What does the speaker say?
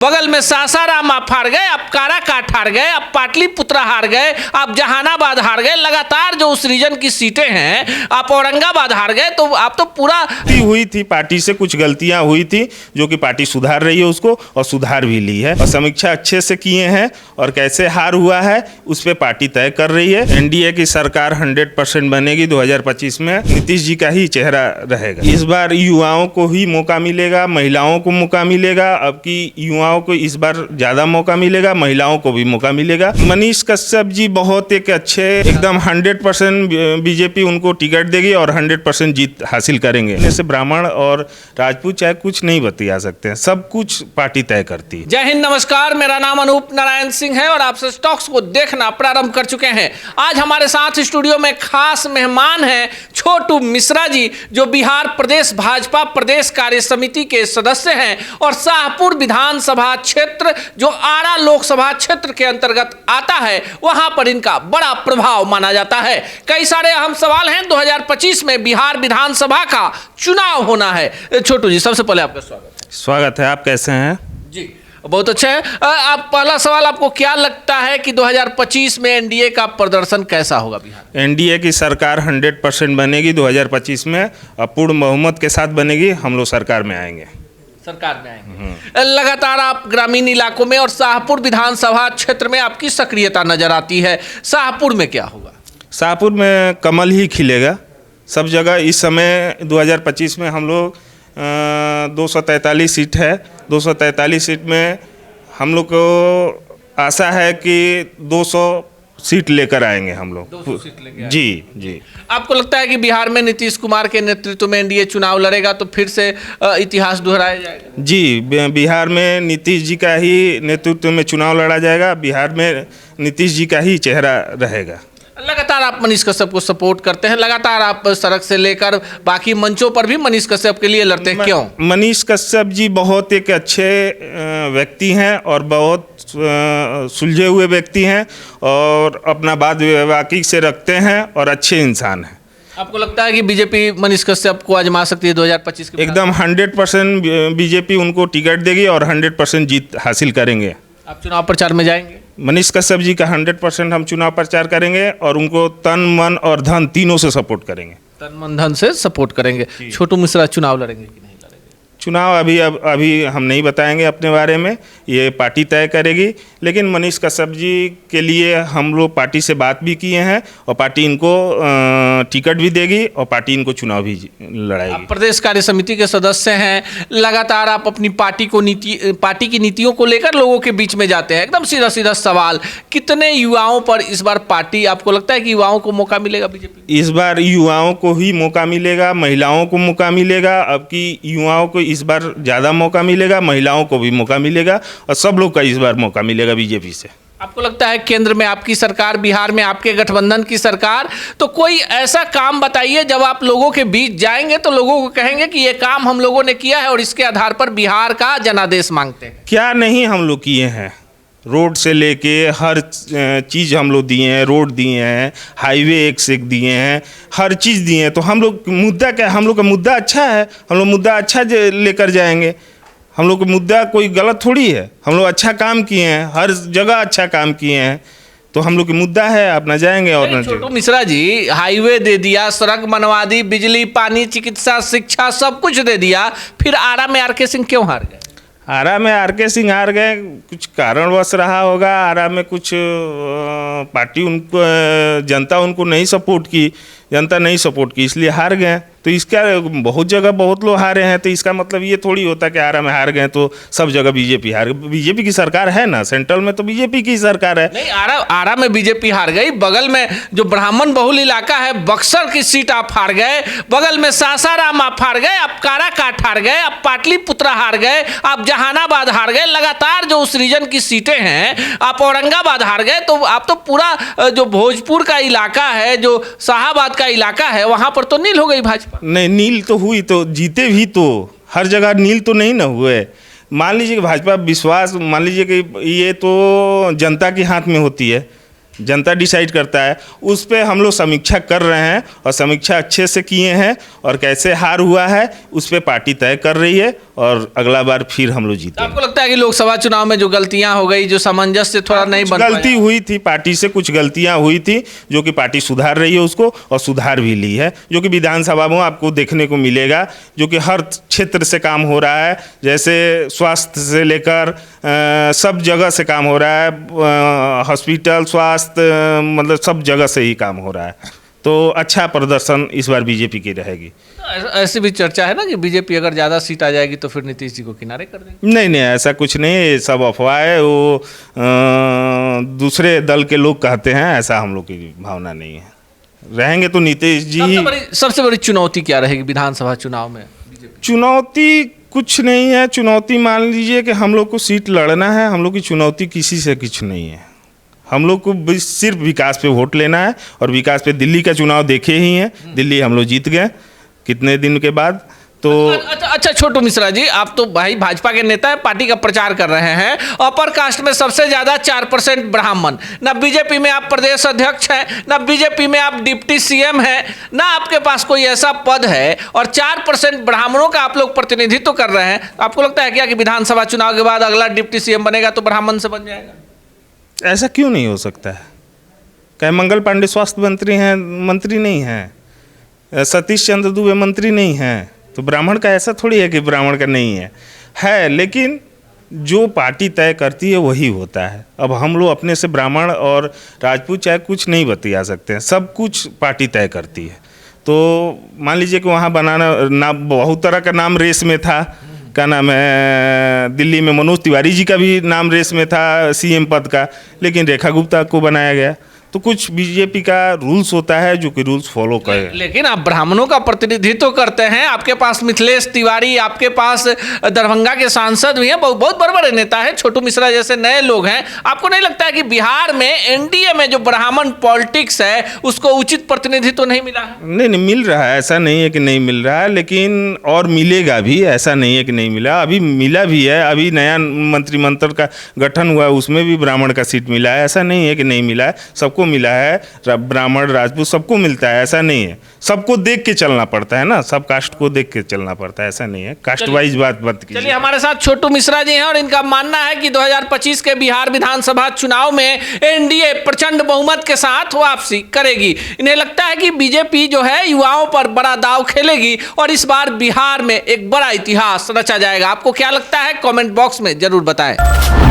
बगल में सासाराम आप हार गए, आप काराकाट हार गए, आप पाटलिपुत्र हार गए, आप जहानाबाद हार गए। लगातार जो उस रीजन की सीटें हैं, आप औरंगाबाद हार गए। तो आप तो पूरा हुई थी, पार्टी से कुछ गलतियां हुई थी जो कि पार्टी सुधार रही है उसको, और सुधार भी ली है और समीक्षा अच्छे से किए हैं। और कैसे हार हुआ है उस पर पार्टी तय कर रही है। एनडीए की सरकार 100% बनेगी 2025 में। नीतीश जी का ही चेहरा रहेगा। इस बार युवाओं को ही मौका मिलेगा, महिलाओं को मौका मिलेगा। अब की युवाओं को इस बार ज्यादा मौका मिलेगा, महिलाओं को भी मौका मिलेगा। मनीष कश्यप जी बहुत एक अच्छे, एकदम 100% बीजेपी उनको टिकट देगी और 100% जीत हासिल करेंगे। जैसे ब्राह्मण और राजपूत चाहे कुछ नहीं बतिया सकते हैं, सब कुछ पार्टी तय करती है। जय हिंद, नमस्कार। मेरा नाम अनूप नारायण सिंह है और आप स्टॉक्स को देखना प्रारंभ कर चुके हैं। आज हमारे साथ स्टूडियो में खास मेहमान हैं छोटू मिश्रा जी, जो बिहार प्रदेश भाजपा प्रदेश कार्य समिति के सदस्य हैं और शाहपुर विधानसभा क्षेत्र जो आरा लोकसभा क्षेत्र के अंतर्गत आता है, वहां पर इनका बड़ा प्रभाव माना जाता है। कई सारे अहम सवाल हैं। 2025 में बिहार विधानसभा का चुनाव होना है। छोटू जी, सबसे पहले आपका स्वागत है। आप कैसे हैं? जी, बहुत अच्छा है। आप पहला सवाल, आपको क्या लगता है कि 2025 में एनडीए का प्रदर्शन कैसा होगा बिहार? एनडीए की सरकार 100% बनेगी 2025 में, पूर्ण बहुमत के साथ बनेगी। हम लोग सरकार में आएंगे। सरकार में आएंगे। लगातार आप ग्रामीण इलाकों में और शाहपुर विधानसभा क्षेत्र में आपकी सक्रियता नजर आती है। शाहपुर में क्या होगा? शाहपुर में कमल ही खिलेगा सब जगह। इस समय 2025 में हम लोग 243 सीट है। 243 सीट में हम लोग को आशा है कि 200 सीट लेकर आएंगे हम लोग। 200 सीट लेकर जी। आपको लगता है कि बिहार में नीतीश कुमार के नेतृत्व में एनडीए चुनाव लड़ेगा तो फिर से इतिहास दोहराया जाएगा? जी, बिहार में नीतीश जी का ही नेतृत्व में चुनाव लड़ा जाएगा। बिहार में नीतीश जी का ही चेहरा रहेगा। लगातार आप मनीष कश्यप को सपोर्ट करते हैं, लगातार आप सड़क से लेकर बाकी मंचों पर भी मनीष कश्यप के लिए लड़ते हैं, क्यों? मनीष कश्यप जी बहुत एक अच्छे व्यक्ति हैं और बहुत सुलझे हुए व्यक्ति हैं और अपना बात बाकी से रखते हैं और अच्छे इंसान हैं। आपको लगता है कि बीजेपी मनीष कश्यप को आजमा सकती है 2025 के? एकदम 100% बीजेपी उनको टिकट देगी और 100% जीत हासिल करेंगे। आप चुनाव प्रचार में जाएंगे? मनीष कश्यप जी का 100% हम चुनाव प्रचार करेंगे और उनको तन मन और धन तीनों से सपोर्ट करेंगे। तन मन धन से सपोर्ट करेंगे। छोटू मिश्रा चुनाव लड़ेंगे कि नहीं लड़ेंगे? चुनाव अभी हम नहीं बताएंगे अपने बारे में, ये पार्टी तय करेगी। लेकिन मनीष कश्यप जी के लिए हम लोग पार्टी से बात भी किए हैं और पार्टी इनको टिकट भी देगी और पार्टी इनको चुनाव भी लड़ाएगी। आप प्रदेश कार्य समिति के सदस्य हैं, लगातार आप अपनी पार्टी की नीतियों को लेकर लोगों के बीच में जाते हैं। एकदम सीधा सीधा सवाल, कितने युवाओं पर इस बार पार्टी, आपको लगता है कि युवाओं को मौका मिलेगा बीजेपी? इस बार युवाओं को ही मौका मिलेगा, महिलाओं को मौका मिलेगा। अब की युवाओं को इस बार ज़्यादा मौका मिलेगा, महिलाओं को भी मौका मिलेगा और सब लोग का इस बार मौका मिलेगा बीजेपी से। आपको लगता है केंद्र में आपकी सरकार, बिहार में आपके गठबंधन की सरकार, तो कोई ऐसा काम बताइए जब आप लोगों के बीच जाएंगे तो लोगों को कहेंगे कि ये काम हम लोगों ने किया है और इसके आधार पर बिहार का जनादेश मांगते हैं? क्या नहीं हम लोग किए हैं। रोड से लेके हर चीज़ हम लोग दिए हैं, रोड दिए हैं, हाईवे एक से एक दिए हैं, हर चीज़ दिए हैं। तो हम लोग मुद्दा क्या, हम लोग का मुद्दा अच्छा है, हम लोग मुद्दा अच्छा लेकर जाएंगे। हम लोग का मुद्दा कोई गलत थोड़ी है, हम लोग अच्छा काम किए हैं, हर जगह अच्छा काम किए हैं, तो हम लोग की मुद्दा है, अपना जाएंगे। और छोटू मिश्रा जी, हाईवे दे दिया, सड़क बनवा दी, बिजली, पानी, चिकित्सा, शिक्षा, सब कुछ दे दिया, फिर आरा में आर के सिंह क्यों हार गए? आरा में आर के सिंह हार गए, कुछ कारणवश रहा होगा। आरा में कुछ पार्टी उनको, जनता उनको नहीं सपोर्ट की, जनता नहीं सपोर्ट की, इसलिए हार गए। तो इसका बहुत जगह बहुत लोग हारे हैं, तो इसका मतलब ये थोड़ी होता कि आरा में हार गए तो सब जगह बीजेपी हार गई। बीजेपी की सरकार है ना, सेंट्रल में तो बीजेपी की सरकार है। नहीं, आरा में बीजेपी हार गई, बगल में जो ब्राह्मण बहुल इलाका है बक्सर की सीट आप हार गए, बगल में सासाराम आप हार गए, आप काराकाट हार गए, आप पाटलिपुत्र हार गए, आप जहानाबाद हार गए। लगातार जो उस रीजन की सीटें हैं, आप औरंगाबाद हार गए। तो आप तो पूरा जो भोजपुर का इलाका है, जो शाहाबाद का इलाका है, वहां पर तो नील हो गई भाजपा। नहीं, नील तो हुई, तो जीते भी तो हर जगह नील तो नहीं ना हुए। मान लीजिए कि भाजपा विश्वास, मान लीजिए कि ये तो जनता के हाथ में होती है, जनता डिसाइड करता है, उस पर हम लोग समीक्षा कर रहे हैं और समीक्षा अच्छे से किए हैं और कैसे हार हुआ है उस पर पार्टी तय कर रही है और अगला बार फिर हम लोग जीते। आपको लगता है कि लोकसभा चुनाव में जो गलतियां हो गई, जो सामंजस्य थोड़ा नहीं बन गलती हुई थी, पार्टी से कुछ गलतियां हुई थी जो कि पार्टी सुधार रही है उसको, और सुधार भी ली है, जो कि विधानसभा में आपको देखने को मिलेगा, जो कि हर क्षेत्र से काम हो रहा है। जैसे स्वास्थ्य से लेकर सब जगह से काम हो रहा है, हॉस्पिटल, स्वास्थ्य, मतलब सब जगह से ही काम हो रहा है। तो अच्छा प्रदर्शन इस बार बीजेपी की रहेगी। ऐसी भी चर्चा है ना कि बीजेपी अगर ज़्यादा सीट आ जाएगी तो फिर नीतीश जी को किनारे कर देंगे। नहीं नहीं, ऐसा कुछ नहीं, ये सब अफवाह है, वो दूसरे दल के लोग कहते हैं, ऐसा हम लोग की भावना नहीं है। रहेंगे तो नीतीश जी ही। सबसे बड़ी चुनौती क्या रहेगी विधानसभा चुनाव में? चुनौती कुछ नहीं है। चुनौती मान लीजिए कि हम लोग को सीट लड़ना है, हम लोग की चुनौती किसी से कुछ नहीं है। हम लोग को सिर्फ विकास पे वोट लेना है, और विकास पे दिल्ली का चुनाव देखे ही हैं, दिल्ली हम लोग जीत गए कितने दिन के बाद। तो अच्छा छोटू मिश्रा जी, आप तो भाई भाजपा के नेता है, पार्टी का प्रचार कर रहे हैं। अपर कास्ट में सबसे ज्यादा 4% ब्राह्मण, ना बीजेपी में आप प्रदेश अध्यक्ष हैं, ना बीजेपी में आप डिप्टी सीएम हैं, ना आपके पास कोई ऐसा पद है, और 4% ब्राह्मणों का आप लोग प्रतिनिधित्व कर रहे हैं। आपको लगता है क्या कि विधानसभा चुनाव के बाद अगला डिप्टी सीएम बनेगा तो ब्राह्मण से बन जाएगा? ऐसा क्यों नहीं हो सकता है? क्या मंगल पांडे स्वास्थ्य मंत्री हैं, मंत्री नहीं हैं? सतीश चंद्र दुबे मंत्री नहीं हैं? तो ब्राह्मण का ऐसा थोड़ी है कि ब्राह्मण का नहीं है। लेकिन जो पार्टी तय करती है वही होता है। अब हम लोग अपने से ब्राह्मण और राजपूत चाहे कुछ नहीं बतिया सकते हैं, सब कुछ पार्टी तय करती है। तो मान लीजिए कि वहाँ बनाना नाम, बहुत तरह का नाम रेस में था। क्या नाम है, दिल्ली में मनोज तिवारी जी का भी नाम रेस में था सीएम पद का, लेकिन रेखा गुप्ता को बनाया गया। तो कुछ बीजेपी का रूल्स होता है जो कि रूल्स फॉलो करे। लेकिन आप ब्राह्मणों का प्रतिनिधित्व करते हैं, आपके पास मिथिलेश तिवारी, आपके पास दरभंगा के सांसद भी हैं, बहुत बड़े बड़े नेता हैं, छोटू मिश्रा जैसे नए लोग हैं। आपको नहीं लगता है कि बिहार में एनडीए में जो ब्राह्मण पॉलिटिक्स है उसको उचित प्रतिनिधित्व नहीं मिला है? नहीं नहीं, मिल रहा है, ऐसा नहीं है कि नहीं मिल रहा है, लेकिन और मिलेगा भी, ऐसा नहीं है कि नहीं मिला। अभी मिला भी है, अभी नया मंत्रिमंडल का गठन हुआ है, उसमें भी ब्राह्मण का सीट मिला है। ऐसा नहीं है कि नहीं मिला है, सबको मिला है, ब्राह्मण राजपूत सबको मिलता है, ऐसा नहीं है। सबको देख के चलना पड़ता है ना, सब कास्ट को देख के चलना पड़ता है, ऐसा नहीं है कास्ट वाइज बात मत कीजिए। चलिए, हमारे साथ छोटू मिश्रा जी हैं और इनका मानना है कि 2025 के बिहार विधानसभा चुनाव में एनडीए प्रचंड बहुमत के साथ वापसी करेगी। इन्हें लगता है कि बीजेपी जो है युवाओं पर बड़ा दांव खेलेगी और इस बार बिहार में एक बड़ा इतिहास रचा जाएगा। आपको क्या लगता है? कमेंट बॉक्स में जरूर बताएं।